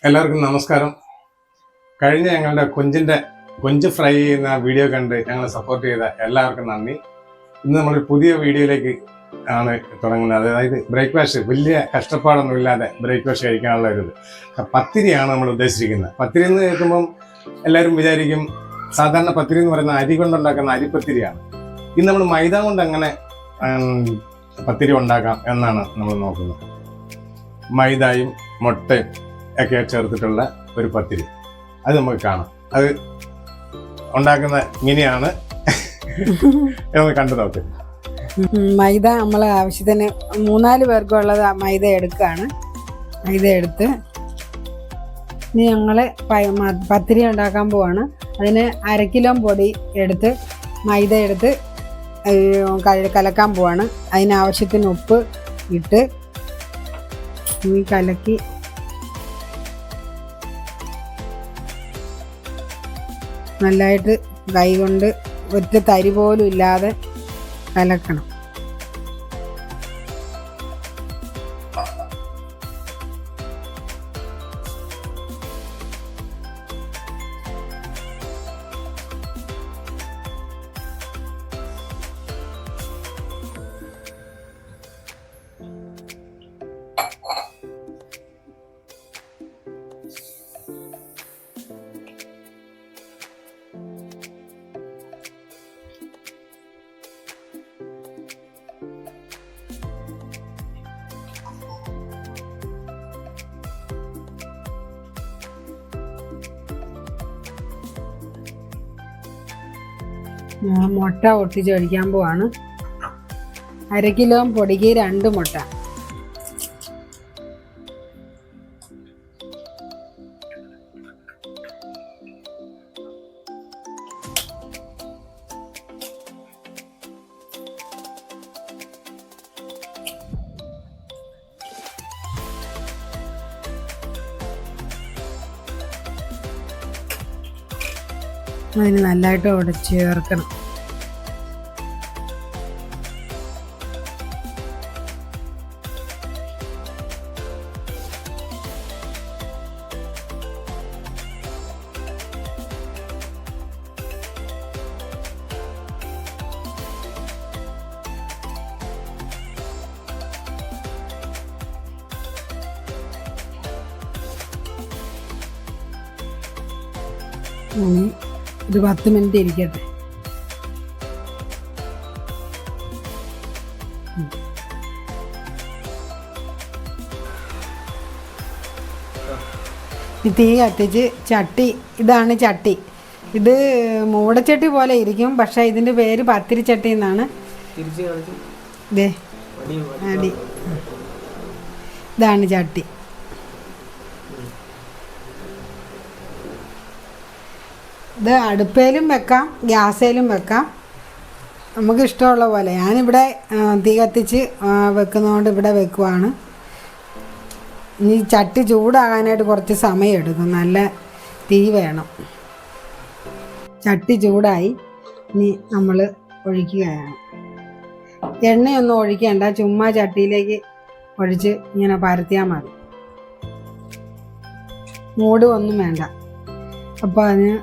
എല്ലാവർക്കും നമസ്കാരം. കഴിഞ്ഞ ഞങ്ങളുടെ കൊഞ്ച് ഫ്രൈ ചെയ്യുന്ന വീഡിയോ കണ്ട് ഞങ്ങളെ സപ്പോർട്ട് ചെയ്ത എല്ലാവർക്കും നന്ദി. ഇന്ന് നമ്മളൊരു പുതിയ വീഡിയോയിലേക്ക് ആണ് തുടങ്ങുന്നത്. അതായത് ബ്രേക്ക്ഫാസ്റ്റ് വലിയ കഷ്ടപ്പാടൊന്നും ഇല്ലാതെ ബ്രേക്ക്ഫാസ്റ്റ് കഴിക്കാനുള്ള ഒരു പത്തിരിയാണ് നമ്മൾ ഉദ്ദേശിച്ചിരിക്കുന്നത്. പത്തിരി എന്ന് കേൾക്കുമ്പം എല്ലാവരും വിചാരിക്കും സാധാരണ പത്തിരി എന്ന് പറയുന്ന അരി കൊണ്ടുണ്ടാക്കുന്ന അരിപ്പത്തിരിയാണ്. ഇന്ന് നമ്മൾ മൈദ കൊണ്ട് എങ്ങനെ പത്തിരി ഉണ്ടാക്കാം എന്നാണ് നമ്മൾ നോക്കുന്നത്. മൈദയും മുട്ടയും ഒക്കെ ചേർത്തിട്ടുള്ള ഒരു പത്തിരി അത് നമുക്ക് കാണാം. അത് ഉണ്ടാക്കുന്ന ഇങ്ങനെയാണ്. നമുക്ക് കണ്ടു നോക്ക്. മൈദ നമ്മൾ ആവശ്യത്തിന് 3-4 പേർക്കുള്ളത് മൈദ എടുക്കുകയാണ്. മൈദ എടുത്ത് ഇനി ഞങ്ങൾ പത്തിരി ഉണ്ടാക്കാൻ പോവാണ്. അതിന് 1/2 കിലോ പൊടി എടുത്ത് മൈദ എടുത്ത് കലക്കാൻ പോവാണ്. അതിനാവശ്യത്തിന് ഉപ്പ് ഇട്ട് ഈ കലക്കി നല്ലതായിട്ട് കൈ കൊണ്ട് ഒറ്റ തരി പോലും ഇല്ലാതെ കലക്കണം. മുട്ട ഒട്ടിച്ച് ഒഴിക്കാൻ പോവാണ്. 1/2 കിലോ പൊടിക്ക് 2 മുട്ട. അതിന് നല്ലതായിട്ട് ഉടച്ച് ചേർക്കണം. ഒരു 10 മിനിറ്റ് ഇരിക്കട്ടെ. തീ കത്തിച്ച് ചട്ടി, ഇതാണ് ചട്ടി. ഇത് മൂടച്ചട്ടി പോലെ ഇരിക്കും, പക്ഷെ ഇതിൻ്റെ പേര് പത്തിരി ചട്ടി എന്നാണ്. അടി ഇതാണ് ചട്ടി. ഇത് അടുപ്പേലും വെക്കാം, ഗ്യാസേലും വെക്കാം, നമുക്ക് ഇഷ്ടമുള്ള പോലെ. ഞാനിവിടെ തീ കത്തിച്ച് വെക്കുന്നതുകൊണ്ട് ഇവിടെ വെക്കുവാണ്. ഇനി ചട്ടി ചൂടാകാനായിട്ട് കുറച്ച് സമയം എടുക്കും, നല്ല തീ വേണം. ചട്ടി ചൂടായി, ഇനി നമ്മൾ ഒഴിക്കുകയാണ്. എണ്ണയൊന്നും ഒഴിക്കേണ്ട, ചുമ്മാ ചട്ടിയിലേക്ക് ഒഴിച്ച് ഇങ്ങനെ പരത്തിയാൽ മതി. മൂട് ഒന്നും വേണ്ട. അപ്പോൾ അതിന്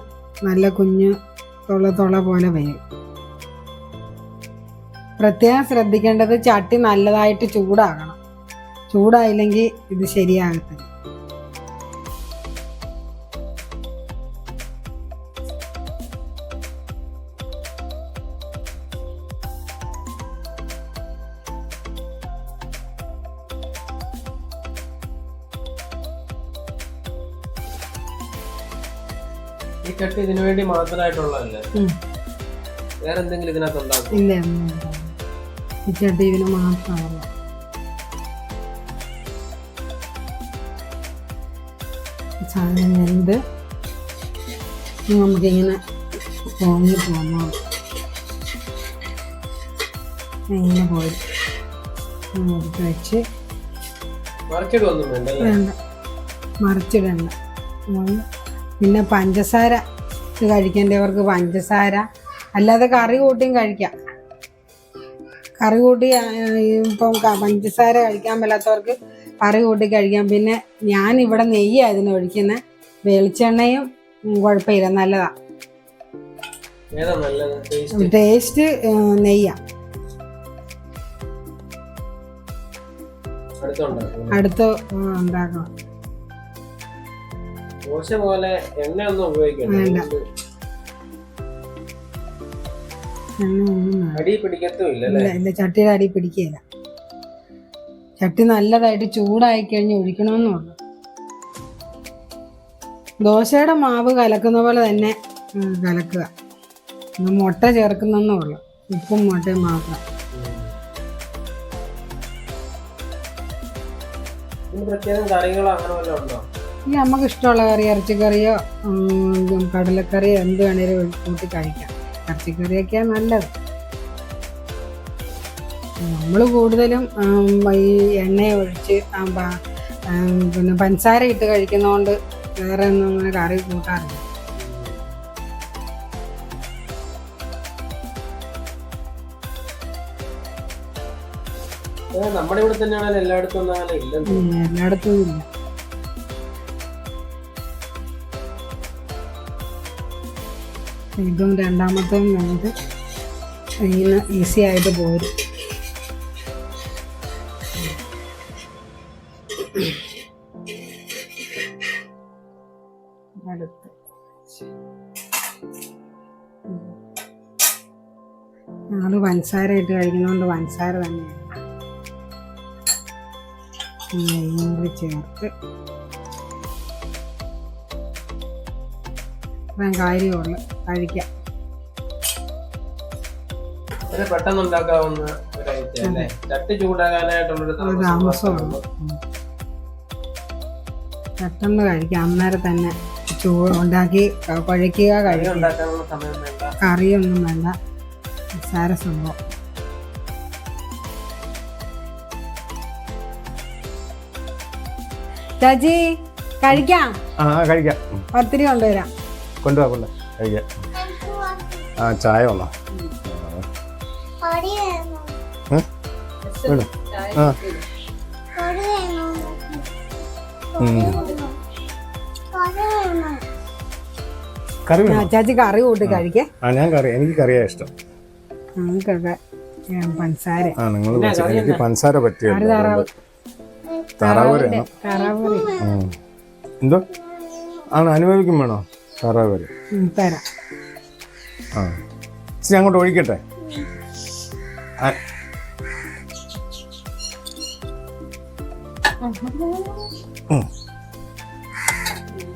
നല്ല കുഞ്ഞ് തുള പോലെ വരും. പ്രത്യേകം ശ്രദ്ധിക്കേണ്ടത് ചട്ടി നല്ലതായിട്ട് ചൂടാകണം. ചൂടായില്ലെങ്കിൽ ഇത് ശരിയാകത്തില്ല. ഈ ചട്ടി ഇതിനു വേണ്ടി മാത്രമായിട്ടുള്ളതല്ലേ? വേറെ എന്തെങ്കിലും ഇതിനകത്ത് ഉണ്ടാകും? ഇല്ല, ഈ ചട്ടി ഇതിന് മാത്രമുള്ള. സാധനം വെന്ത് നമുക്കിങ്ങനെ പൊങ്ങി പോകാം. ഇങ്ങനെ പോയി വെച്ച് വേണ്ട, മറിച്ചിടണ്ട. പിന്നെ പഞ്ചസാര കഴിക്കേണ്ടവർക്ക് പഞ്ചസാര, അല്ലാതെ കറി കൂട്ടിയും കഴിക്കാം. കറി കൂട്ടി ഇപ്പം പഞ്ചസാര കഴിക്കാൻ മേലാത്തവർക്ക് കറി കൂട്ടി കഴിക്കാം. പിന്നെ ഞാൻ ഇവിടെ നെയ്യ് അതിന് ഒഴിക്കുന്നത്. വെളിച്ചെണ്ണയും കുഴപ്പമില്ല, നല്ലതാ. ഏതാ നല്ലത് ടേസ്റ്റ്? ടേസ്റ്റ് നെയ്യാ. അടുത്ത് ഉണ്ടാക്കണം. ദോശ പോലെ എണ്ണ ഒന്നും ഉപയോഗിക്കണ്ട. അടി പിടിക്കത്തുമില്ല. ഇല്ല, ചട്ടിയുടെ അടി പിടിക്കുകയില്ല. ചട്ടി നല്ലതായിട്ട് ചൂടായി കഴിഞ്ഞ് ഒഴിക്കണമെന്നുള്ളു. ദോശയുടെ മാവ് കലക്കുന്ന പോലെ തന്നെ കലക്കുക. മുട്ട ചേർക്കുന്നെന്നുള്ളു, ഉപ്പും മുട്ടയും മാത്രം. നമുക്ക് ഇഷ്ടമുള്ള കറി, ഇറച്ചിക്കറിയോ കടലക്കറിയോ എന്ത് വേണേലും കൂട്ടി കഴിക്കാം. ഇറച്ചിക്കറിയൊക്കെയാണ് നല്ലത്. നമ്മൾ കൂടുതലും ഈ എണ്ണ ഒഴിച്ച് പിന്നെ പഞ്ചസാര ഇട്ട് കഴിക്കുന്നതുകൊണ്ട് വേറെ ഒന്നും അങ്ങനെ കറി കൂട്ടാറില്ല. നമ്മുടെ ഇവിടെ തന്നെയാണല്ലോ, എല്ലായിടത്തും എല്ലായിടത്തും ഇല്ല. ഇതും രണ്ടാമത്തേതും വേണ്ടത് ഇങ്ങനെ ഈസി ആയിട്ട് പോരും. അടുത്ത് ഞങ്ങൾ പഞ്ചസാര ഇട്ട് കഴിക്കുന്നതുകൊണ്ട് പഞ്ചസാര തന്നെയാണ് നെയ്യും കൂടി ചേർത്ത് കാര്യമുള്ളു കഴിക്കാം. പെട്ടെന്ന് ഉണ്ടാക്കാവുന്ന ഒരു ഐറ്റം അല്ലേ? ചട്ടി ചൂടാകാനായിട്ടുള്ളൊരു താമസമുള്ളൂ. പെട്ടെന്ന് കഴിക്കാം. അന്നേരം തന്നെ ഉണ്ടാക്കി കുഴയ്ക്കുക, കഴിക്കുക. കറിയൊന്നും വേണ്ട, നിസ്സാര സംഭവം. ചാച്ചി കഴിക്കാം. കഴിക്കാം. പത്തിരി കൊണ്ടുവരാം. കൊണ്ടുപോകാം, കഴിക്കാം. ചായ വന്നോ? ചാച്ചി കറി കൂട്ടി കഴിക്കേ. ഞാൻ കറി, എനിക്ക് കറിയാ ഇഷ്ടം. നമുക്കൊക്കെ പഞ്ചസാര. എനിക്ക് പഞ്ചസാര പറ്റിയ താറാവ് എന്തോ ആണ് അനുഭവിക്കും വേണോ? താറാവ് കറി തരാം. അങ്ങോട്ട് ഒഴിക്കട്ടെ.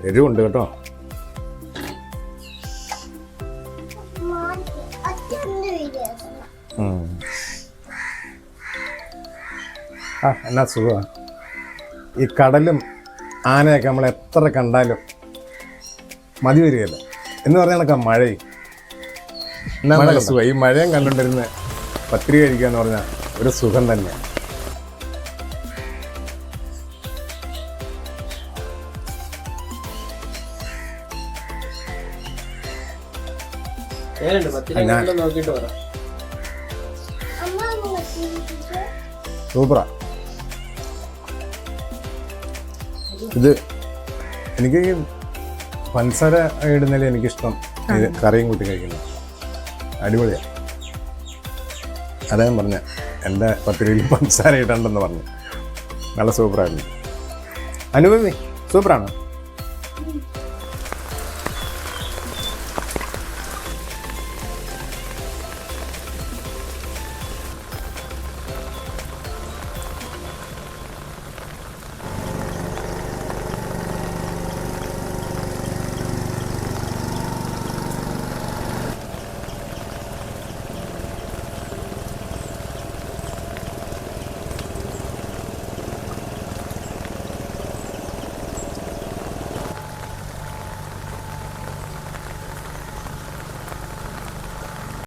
എരിവുണ്ട് കേട്ടോ. എന്നാ സുഖമാണ്. ഈ കടലും ആനയൊക്കെ നമ്മൾ എത്ര കണ്ടാലും മതി വരികയല്ല എന്ന് പറഞ്ഞാൽ മഴയും നല്ല സുഖം. ഈ മഴയും കണ്ടുകൊണ്ടിരുന്ന് പത്തിരി കഴിക്കുക എന്ന് പറഞ്ഞാൽ ഒരു സുഖം തന്നെയാണ്. സൂപ്പറാ. ഇത് എനിക്ക് പഞ്ചസാര ഇടുന്നതിൽ എനിക്കിഷ്ടം ഇത് കറിയും കൂട്ടി കഴിക്കുന്നത്. അടിപൊളിയാണ്. അദ്ദേഹം പറഞ്ഞ എൻ്റെ പത്തിരിയിൽ പഞ്ചസാര ഇടണ്ടെന്ന് പറഞ്ഞു. നല്ല സൂപ്പറായിരുന്നു. അനുഭവി സൂപ്പറാണ്.